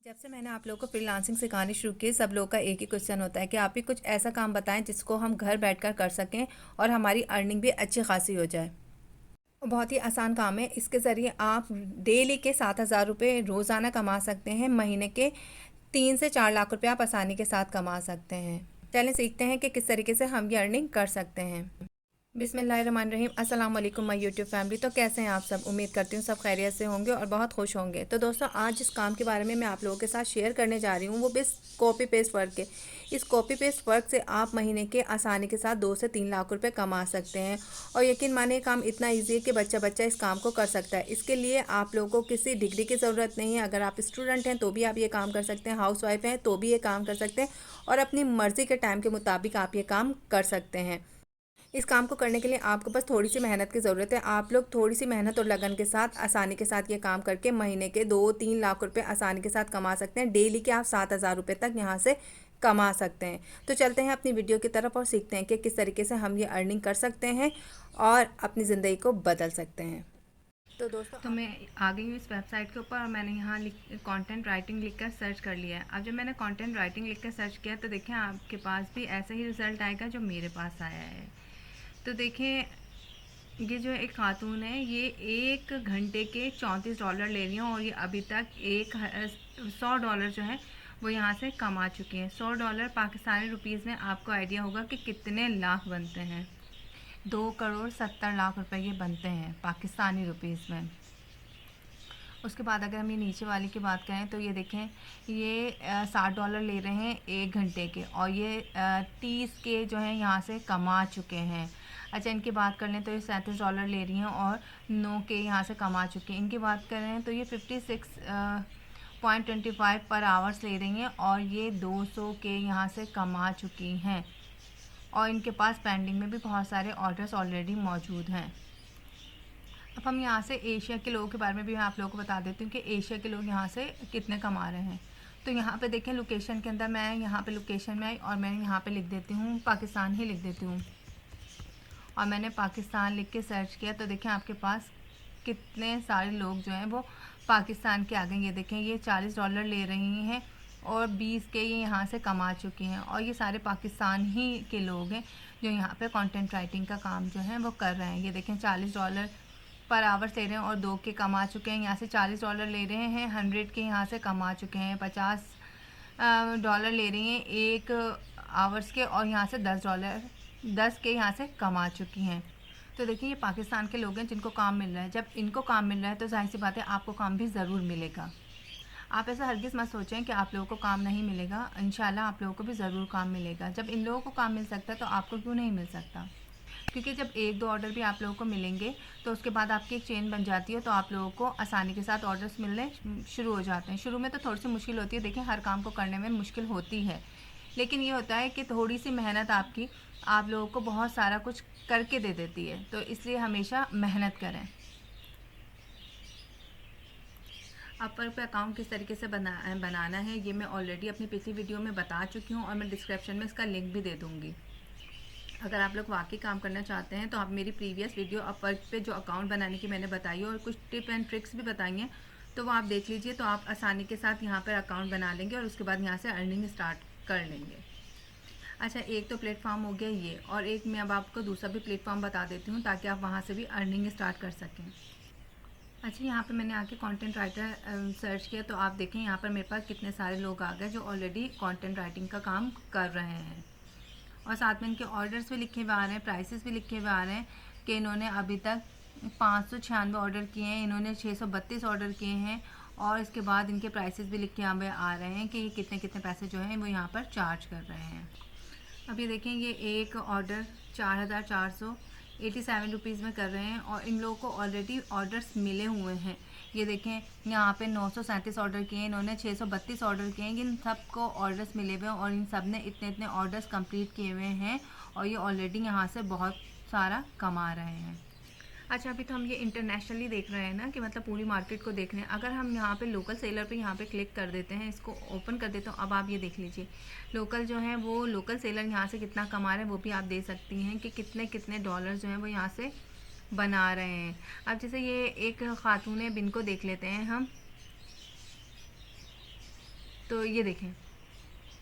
जब से मैंने आप लोगों को फ्रीलांसिंग सिखानी शुरू की, सब लोग का एक ही क्वेश्चन होता है कि आप ही कुछ ऐसा काम बताएं जिसको हम घर बैठकर कर सकें और हमारी अर्निंग भी अच्छी खासी हो जाए। बहुत ही आसान काम है। इसके ज़रिए आप डेली के 7,000 रुपये रोज़ाना कमा सकते हैं। महीने के 3 से 4 लाख रुपये आप आसानी के साथ कमा सकते हैं। चलें सीखते हैं कि किस तरीके से हम ये अर्निंग कर सकते हैं। बिस्मिल्लाहिर्रहमानिर्रहीम। अस्सलाम वालेकुम माय यूट्यूब फैमिली। तो कैसे हैं आप सब? उम्मीद करती हूँ सब खैरियत से होंगे और बहुत खुश होंगे। तो दोस्तों, आज जिस काम के बारे में मैं आप लोगों के साथ शेयर करने जा रही हूँ वो बस कॉपी पेस्ट वर्क है। इस कॉपी पेस्ट वर्क से आप महीने के आसानी के साथ 2 से 3 लाख रुपए कमा सकते हैं। और यकीन मानिए, काम इतना ईजी है कि बच्चा बच्चा इस काम को कर सकता है। इसके लिए आप लोगों को किसी डिग्री की ज़रूरत नहीं है। अगर आप स्टूडेंट हैं तो भी आप ये काम कर सकते हैं, हाउस वाइफ हैं तो भी ये काम कर सकते हैं, और अपनी मर्ज़ी के टाइम के मुताबिक आप ये काम कर सकते हैं। इस काम को करने के लिए आपको बस थोड़ी सी मेहनत की ज़रूरत है। आप लोग थोड़ी सी मेहनत और लगन के साथ आसानी के साथ ये काम करके महीने के 2-3 लाख रुपए आसानी के साथ कमा सकते हैं। डेली के आप 7,000 रुपये तक यहाँ से कमा सकते हैं। तो चलते हैं अपनी वीडियो की तरफ और सीखते हैं कि किस तरीके से हम ये अर्निंग कर सकते हैं और अपनी ज़िंदगी को बदल सकते हैं। तो दोस्तों, तो मैं आ गई हूँ इस वेबसाइट के ऊपर और मैंने यहाँ कंटेंट राइटिंग लिखकर सर्च कर लिया है। अब जब मैंने कंटेंट राइटिंग लिखकर सर्च किया तो देखें आपके पास भी ऐसा ही रिज़ल्ट आएगा जो मेरे पास आया है। तो देखें, ये जो एक खातून है, ये 1 घंटे के $34 ले रही हैं और ये अभी तक $100 जो है वो यहाँ से कमा चुकी हैं। $100 पाकिस्तानी रुपीज़ में आपको आइडिया होगा कि कितने लाख बनते हैं। 2 करोड़ 70 लाख रुपए ये बनते हैं पाकिस्तानी रुपीज़ में। उसके बाद अगर हम ये नीचे वाली की बात करें तो ये देखें, ये $60 ले रहे हैं 1 घंटे के, और ये 30 के जो है यहाँ से कमा चुके हैं। अच्छा, इनकी बात कर लें तो ये $37 ले रही हैं और 9 के यहाँ से कमा चुके हैं। इनकी बात करें तो ये 56.25 पर आवर्स ले रही हैं और ये 200 के यहाँ से कमा चुकी हैं। और इनके पास पेंडिंग में भी बहुत सारे ऑर्डर्स ऑलरेडी मौजूद हैं। अब हम यहाँ से एशिया के लोगों के बारे में भी मैं आप लोगों को बता देती हूँ कि एशिया के लोग यहाँ से कितने कमा रहे हैं। तो यहाँ पे देखें, लोकेशन के अंदर मैं यहाँ पे लोकेशन में आई और मैं यहाँ पे लिख देती हूँ पाकिस्तान ही लिख देती हूँ, और मैंने पाकिस्तान लिख के सर्च किया तो देखें आपके पास कितने सारे लोग जो हैं वो पाकिस्तान के आ गए। ये देखें, ये $40 ले रही हैं और 20 के ये यहाँ से कमा चुकी हैं, और ये सारे पाकिस्तान ही के लोग हैं जो यहाँ पे कंटेंट राइटिंग का काम जो है वो कर रहे हैं। ये देखें, $40 पर आवर्स ले रहे हैं और 2 के कमा चुके हैं। यहाँ से $40 ले रहे हैं, 100 के यहाँ से कमा चुके हैं। $50 ले रही हैं 1 आवर्स के और यहाँ से $10 के यहाँ से कमा चुकी हैं। तो देखिए, ये पाकिस्तान के लोग हैं जिनको काम मिल रहा है। जब इनको काम मिल रहा है तो जाहिर सी बात है आपको काम भी ज़रूर मिलेगा। आप ऐसा हरगिज़ मत सोचें कि आप लोगों को काम नहीं मिलेगा। इंशाल्लाह आप लोगों को भी ज़रूर काम मिलेगा। जब इन लोगों को काम मिल सकता है तो आपको क्यों नहीं मिल सकता? क्योंकि जब 1-2 ऑर्डर भी आप लोगों को मिलेंगे तो उसके बाद आपकी एक चेन बन जाती है, तो आप लोगों को आसानी के साथ ऑर्डर्स मिलने शुरू हो जाते हैं। शुरू में तो थोड़ी सी मुश्किल होती है, देखिए हर काम को करने में मुश्किल होती है, लेकिन ये होता है कि थोड़ी सी मेहनत आपकी आप लोगों को बहुत सारा कुछ करके दे देती है। तो इसलिए हमेशा मेहनत करें। अपवर पे अकाउंट किस तरीके से बनाना है ये मैं ऑलरेडी अपनी पिछली वीडियो में बता चुकी हूँ और मैं डिस्क्रिप्शन में इसका लिंक भी दे दूँगी। अगर आप लोग वाकई काम करना चाहते हैं तो आप मेरी प्रीवियस वीडियो अपवर्क पे जो अकाउंट बनाने की मैंने बताई है और कुछ टिप एंड ट्रिक्स भी बताई हैं, तो वो आप देख लीजिए। तो आप आसानी के साथ यहाँ पर अकाउंट बना लेंगे और उसके बाद यहाँ से अर्निंग स्टार्ट कर लेंगे। अच्छा, एक तो प्लेटफॉर्म हो गया ये, और एक मैं अब आपको दूसरा भी प्लेटफॉर्म बता देती हूँ ताकि आप वहाँ से भी अर्निंग स्टार्ट कर सकें। अच्छा, यहाँ पे मैंने आके कंटेंट राइटर सर्च किया तो आप देखें यहाँ पर मेरे पास कितने सारे लोग आ गए जो ऑलरेडी कंटेंट राइटिंग का काम कर रहे हैं, और साथ में इनके ऑर्डर्स भी लिखे हुए आ रहे हैं, प्राइसेस भी लिखे हुए आ रहे हैं कि इन्होंने अभी तक 596 ऑर्डर किए हैं, इन्होंने 632 ऑर्डर किए हैं, और इसके बाद इनके प्राइसेस भी लिखे हुए आ रहे हैं कि ये कितने कितने पैसे जो हैं वो यहाँ पर चार्ज कर रहे हैं। अब ये देखें, ये एक ऑर्डर 4,487 रुपीज़ में कर रहे हैं और इन लोगों को ऑलरेडी ऑर्डर्स मिले हुए हैं। ये देखें, यहाँ पे 937 ऑर्डर किए हैं, इन्होंने 632 ऑर्डर किए हैं। इन सब को ऑर्डर्स मिले हुए हैं और इन सब ने इतने इतने ऑर्डर्स कंप्लीट किए हुए हैं और ये ऑलरेडी यहाँ से बहुत सारा कमा रहे हैं। अच्छा, अभी तो हम ये इंटरनेशनली देख रहे हैं ना, कि मतलब पूरी मार्केट को देख रहे हैं। अगर हम यहाँ पे लोकल सेलर पे यहाँ पे क्लिक कर देते हैं, इसको ओपन कर देते हैं, अब आप ये देख लीजिए लोकल जो है वो लोकल सेलर यहाँ से कितना कमा रहे हैं वो भी आप देख सकती हैं कि कितने कितने डॉलर जो हैं वो यहाँ से बना रहे हैं। अब जैसे ये एक खातून है, बिन को देख लेते हैं हम। तो ये देखें,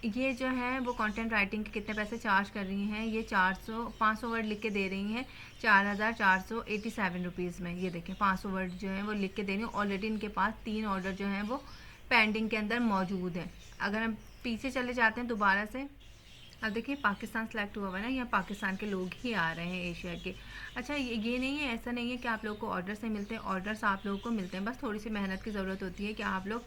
ये जो है वो कंटेंट राइटिंग के कितने पैसे चार्ज कर रही हैं, ये 500 वर्ड लिख के दे रही हैं 4487 में। ये देखें 500 वर्ड जो है वो लिख के दे रही हैं। ऑलरेडी इनके पास 3 ऑर्डर जो हैं वो पेंडिंग के अंदर मौजूद हैं। अगर हम पीछे चले जाते हैं दोबारा से, अब देखिए पाकिस्तान सेलेक्ट हुआ हुआ है ना, यहाँ पाकिस्तान के लोग ही आ रहे हैं एशिया के। अच्छा ये नहीं है, ऐसा नहीं है कि आप लोगों को ऑर्डर्स नहीं मिलते, ऑर्डर्स आप लोगों को मिलते हैं, बस थोड़ी सी मेहनत की ज़रूरत होती है कि आप लोग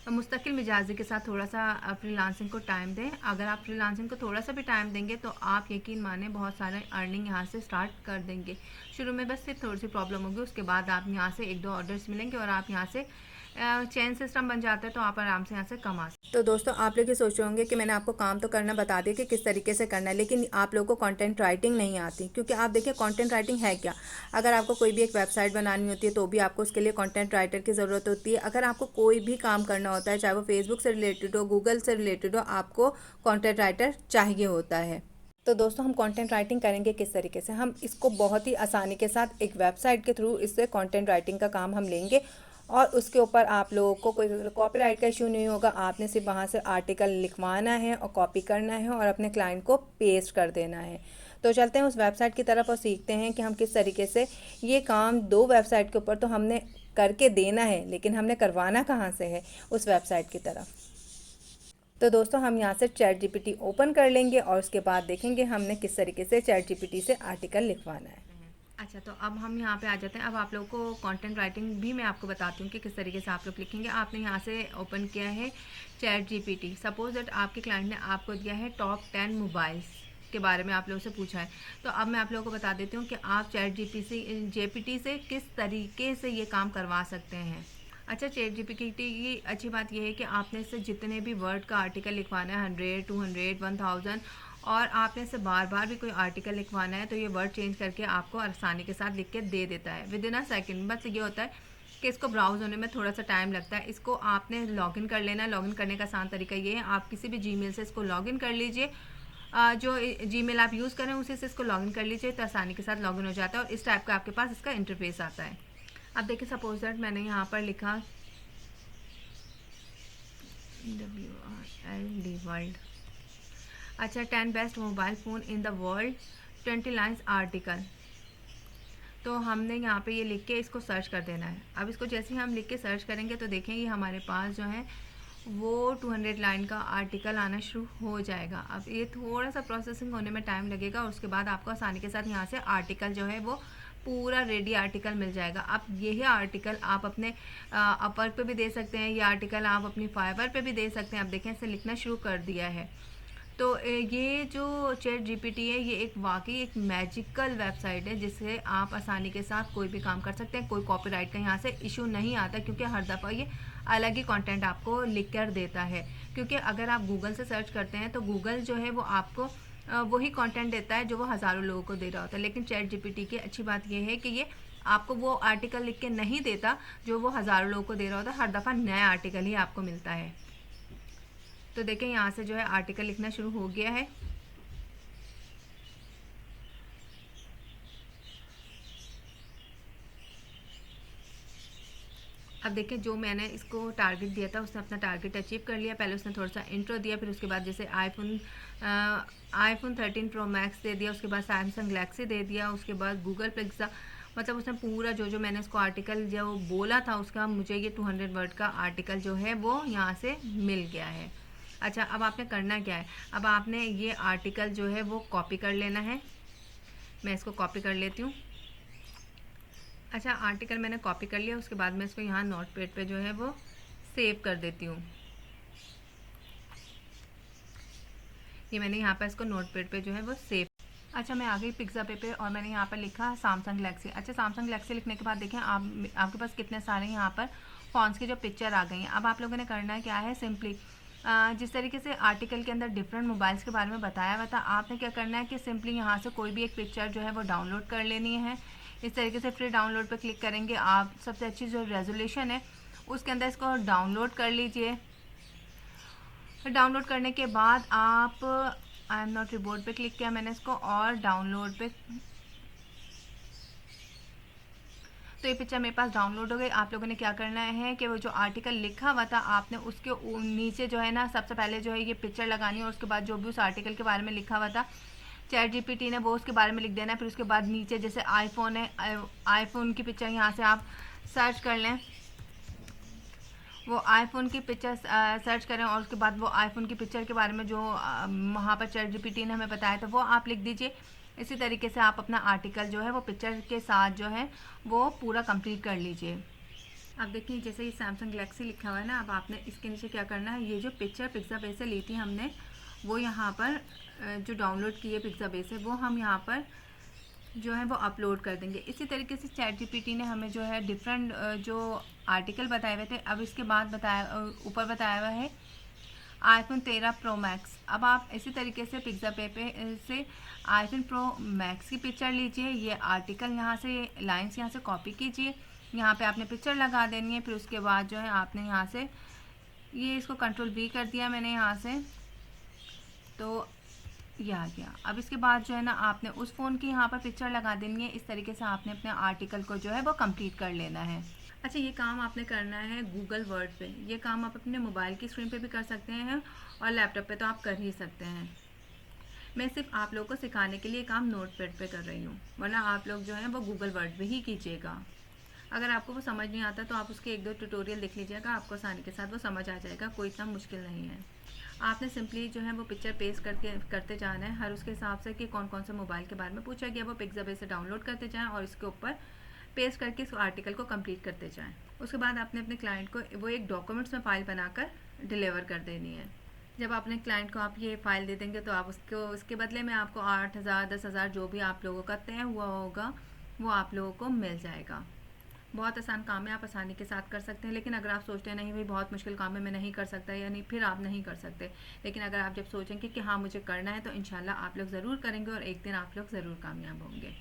मुस्तकिल मिजाजी के साथ थोड़ा सा फ्रीलांसिंग को टाइम दें। अगर आप फ्रीलांसिंग को थोड़ा सा भी टाइम देंगे तो आप यकीन माने बहुत सारे अर्निंग यहाँ से स्टार्ट कर देंगे। शुरू में बस सिर्फ थोड़ी सी प्रॉब्लम होगी, उसके बाद आप यहाँ से 1-2 ऑर्डर्स मिलेंगे और आप यहाँ से चेन सिस्टम बन जाता है, तो आप आराम से यहाँ से कमा सकते। तो दोस्तों आप लोग ये सोच रहे होंगे कि मैंने आपको काम तो करना बता दिया कि किस तरीके से करना है, लेकिन आप लोगों को कंटेंट राइटिंग नहीं आती। क्योंकि आप देखिए कंटेंट राइटिंग है क्या, अगर आपको कोई भी एक वेबसाइट बनानी होती है तो भी आपको उसके लिए कंटेंट राइटर की ज़रूरत होती है। अगर आपको कोई भी काम करना होता है, चाहे वो फेसबुक से रिलेटेड हो, गूगल से रिलेटेड हो, आपको कंटेंट राइटर चाहिए होता है। तो दोस्तों हम कंटेंट राइटिंग करेंगे किस तरीके से, हम इसको बहुत ही आसानी के साथ एक वेबसाइट के थ्रू इससे कंटेंट राइटिंग का काम हम लेंगे और उसके ऊपर आप लोगों को कोई कॉपीराइट का इशू नहीं होगा। आपने सिर्फ वहाँ से आर्टिकल लिखवाना है और कॉपी करना है और अपने क्लाइंट को पेस्ट कर देना है। तो चलते हैं उस वेबसाइट की तरफ और सीखते हैं कि हम किस तरीके से ये काम 2 वेबसाइट के ऊपर तो हमने करके देना है, लेकिन हमने करवाना कहाँ से है उस वेबसाइट की तरफ। तो दोस्तों हम यहाँ से चैट जीपीटी ओपन कर लेंगे और उसके बाद देखेंगे हमने किस तरीके से चैट जीपीटी से आर्टिकल लिखवाना है। अच्छा, तो अब हम यहाँ पे आ जाते हैं। अब आप लोगों को कंटेंट राइटिंग भी मैं आपको बताती हूँ कि किस तरीके से आप लोग लिखेंगे। आपने यहाँ से ओपन किया है चैट जीपीटी। सपोज दैट आपके क्लाइंट ने आपको दिया है टॉप 10 मोबाइल्स के बारे में आप लोगों से पूछा है। तो अब मैं आप लोगों को बता देती हूँ कि आप चैट जीपीटी से किस तरीके से ये काम करवा सकते हैं। अच्छा, चैट जीपीटी की अच्छी बात यह है कि आपने इससे जितने भी वर्ड का आर्टिकल लिखवाना है 100, 200, 1000 और आपने इससे बार बार भी कोई आर्टिकल लिखवाना है तो ये वर्ड चेंज करके आपको आसानी के साथ लिख के दे देता है विद इन अ सेकेंड। बस ये होता है कि इसको ब्राउज होने में थोड़ा सा टाइम लगता है। इसको आपने लॉगिन कर लेना है। लॉगिन करने का आसान तरीका ये है, आप किसी भी जीमेल से इसको लॉगिन कर लीजिए। जो जीमेल आप यूज़ करें उसी से इसको लॉगिन कर लीजिए तो आसानी के साथ लॉगिन हो जाता है और इस टाइप का आपके पास इसका इंटरफेस आता है। अब देखिए सपोज दैट मैंने यहाँ पर लिखा WRLD वर्ल्ड। अच्छा, 10 best mobile phone in the world 20 lines article. तो हमने यहाँ पे ये लिख के इसको सर्च कर देना है। अब इसको जैसे ही हम लिख के सर्च करेंगे तो देखेंगे हमारे पास जो है वो 200 लाइन का आर्टिकल आना शुरू हो जाएगा। अब ये थोड़ा सा प्रोसेसिंग होने में टाइम लगेगा और उसके बाद आपको आसानी के साथ यहाँ से आर्टिकल जो है वो पूरा रेडी आर्टिकल मिल जाएगा। अब यही आर्टिकल आप अपने अपवर्क पे भी दे सकते हैं, ये आर्टिकल आप अपनी फाइवर पे भी दे सकते हैं। अब देखें इसे लिखना शुरू कर दिया है। तो ये जो चैट जीपीटी है ये एक वाकई एक मैजिकल वेबसाइट है जिससे आप आसानी के साथ कोई भी काम कर सकते हैं। कोई कॉपीराइट का यहाँ से इशू नहीं आता क्योंकि हर दफ़ा ये अलग ही कंटेंट आपको लिख कर देता है। क्योंकि अगर आप गूगल से सर्च करते हैं तो गूगल जो है वो आपको वही कंटेंट देता है जो वो हज़ारों लोगों को दे रहा होता है। लेकिन चैट जीपीटी की अच्छी बात यह है कि ये आपको वो आर्टिकल लिख के नहीं देता जो वो हज़ारों लोगों को दे रहा होता है। हर दफ़ा नया आर्टिकल ही आपको मिलता है। तो देखें यहाँ से जो है आर्टिकल लिखना शुरू हो गया है। अब देखें जो मैंने इसको टारगेट दिया था उसने अपना टारगेट अचीव कर लिया। पहले उसने थोड़ा सा इंट्रो दिया, फिर उसके बाद जैसे आईफोन 13 प्रो मैक्स दे दिया, उसके बाद सैमसंग गैलेक्सी दे दिया, उसके बाद गूगल पिक्सा, मतलब उसने पूरा जो मैंने इसको आर्टिकल जो बोला था उसका मुझे ये 200 वर्ड का आर्टिकल जो है वो यहाँ से मिल गया है। अच्छा, अब आपने करना क्या है, अब आपने ये आर्टिकल जो है वो कॉपी कर लेना है। मैं इसको कॉपी कर लेती हूँ। अच्छा, आर्टिकल मैंने कॉपी कर लिया, उसके बाद मैं इसको यहाँ नोटपैड पे जो है वो सेव कर देती हूँ। ये मैंने यहाँ पर इसको नोटपैड पे जो है वो सेव। अच्छा, मैं आ गई पिक्सा पे और मैंने यहाँ पर लिखा सैमसंग गैलेक्सी। अच्छा, सैमसंग गैलेक्सी लिखने के बाद देखें आपके पास कितने सारे यहाँ पर फ़ॉन्ट्स की जो पिक्चर आ गई हैं। अब आप लोगों ने करना क्या है, सिंपली जिस तरीके से आर्टिकल के अंदर डिफरेंट मोबाइल्स के बारे में बताया हुआ था, आपने क्या करना है कि सिंपली यहाँ से कोई भी एक पिक्चर जो है वो डाउनलोड कर लेनी है। इस तरीके से फ्री डाउनलोड पर क्लिक करेंगे आप। सबसे अच्छी जो रेजोल्यूशन है उसके अंदर इसको डाउनलोड कर लीजिए। डाउनलोड करने के बाद आप आई एम नॉट रिबोर्ड पे क्लिक किया मैंने इसको और डाउनलोड पे। तो ये पिक्चर मेरे पास डाउनलोड हो गई। आप लोगों ने क्या करना है कि वो जो आर्टिकल लिखा हुआ था आपने उसके नीचे जो है ना सबसे पहले जो है ये पिक्चर लगानी है और उसके बाद जो भी उस आर्टिकल के बारे में लिखा हुआ था चैट जीपीटी ने वो उसके बारे में लिख देना है। फिर उसके बाद नीचे जैसे आईफोन है, आईफोन की पिक्चर यहाँ से आप सर्च कर लें, वो आईफोन की पिक्चर सर्च करें और उसके बाद वो आईफोन की पिक्चर के बारे में जो वहाँ पर चैट जीपीटी ने हमें बताया था वो आप लिख दीजिए। इसी तरीके से आप अपना आर्टिकल जो है वो पिक्चर के साथ जो है वो पूरा कंप्लीट कर लीजिए। अब देखिए जैसे ये सैमसंग गैलेक्सी लिखा हुआ है ना, अब आपने इसके नीचे क्या करना है, ये जो पिक्चर पिक्साबेस से ली थी हमने वो यहाँ पर जो डाउनलोड की है पिक्साबेस से वो हम यहाँ पर जो है वो अपलोड कर देंगे। इसी तरीके से चैट जीपीटी ने हमें जो है डिफरेंट जो आर्टिकल बताए हुए थे, अब इसके बाद बताया ऊपर बताया हुआ है आईफोन 13 प्रो मैक्स। अब आप इसी तरीके से पिक्साबेस से आईफोन प्रो मैक्स की पिक्चर लीजिए, ये आर्टिकल यहाँ से लाइंस यहाँ से कॉपी कीजिए, यहाँ पे आपने पिक्चर लगा देनी है। फिर उसके बाद जो है आपने यहाँ से ये इसको कंट्रोल V कर दिया मैंने यहाँ से, तो ये आ गया। अब इसके बाद जो है ना आपने उस फ़ोन की यहाँ पर पिक्चर लगा देनी है। इस तरीके से आपने अपने आर्टिकल को जो है वो कंप्लीट कर लेना है। अच्छा, ये काम आपने करना है गूगल वर्ड पे। ये काम आप अपने मोबाइल की स्क्रीन पे भी कर सकते हैं और लैपटॉप पे तो आप कर ही सकते हैं। मैं सिर्फ आप लोगों को सिखाने के लिए काम नोटपैड पे कर रही हूँ, वरना आप लोग जो है वो गूगल वर्ड पे ही कीजिएगा। अगर आपको वो समझ नहीं आता तो आप उसके 1-2 ट्यूटोरियल देख लीजिएगा, आपको आसानी के साथ वो समझ आ जाएगा, कोई इतना मुश्किल नहीं है। आपने सिंपली जो है वो पिक्चर पेस्ट करते जाना है हर उसके हिसाब से कि कौन कौन से मोबाइल के बारे में पूछा गया, वो पिक्साबेस से डाउनलोड करते जाएँ और इसके ऊपर पेस्ट करके इस आर्टिकल को कंप्लीट करते जाएँ। उसके बाद आपने अपने क्लाइंट को वो एक डॉक्यूमेंट्स में फ़ाइल बनाकर डिलीवर कर देनी है। जब अपने क्लाइंट को आप ये फ़ाइल दे देंगे तो आप उसके बदले में आपको 8,000 10,000 जो भी आप लोगों का तय हुआ होगा वो आप लोगों को मिल जाएगा। बहुत आसान काम है, आप आसानी के साथ कर सकते हैं। लेकिन अगर आप सोचते हैं नहीं भाई बहुत मुश्किल काम है मैं नहीं कर सकता, या नहीं, फिर आप नहीं कर सकते। लेकिन अगर आप जब सोचेंगे कि हाँ मुझे करना है तो इंशाल्लाह आप लोग ज़रूर करेंगे और एक दिन आप लोग ज़रूर कामयाब होंगे।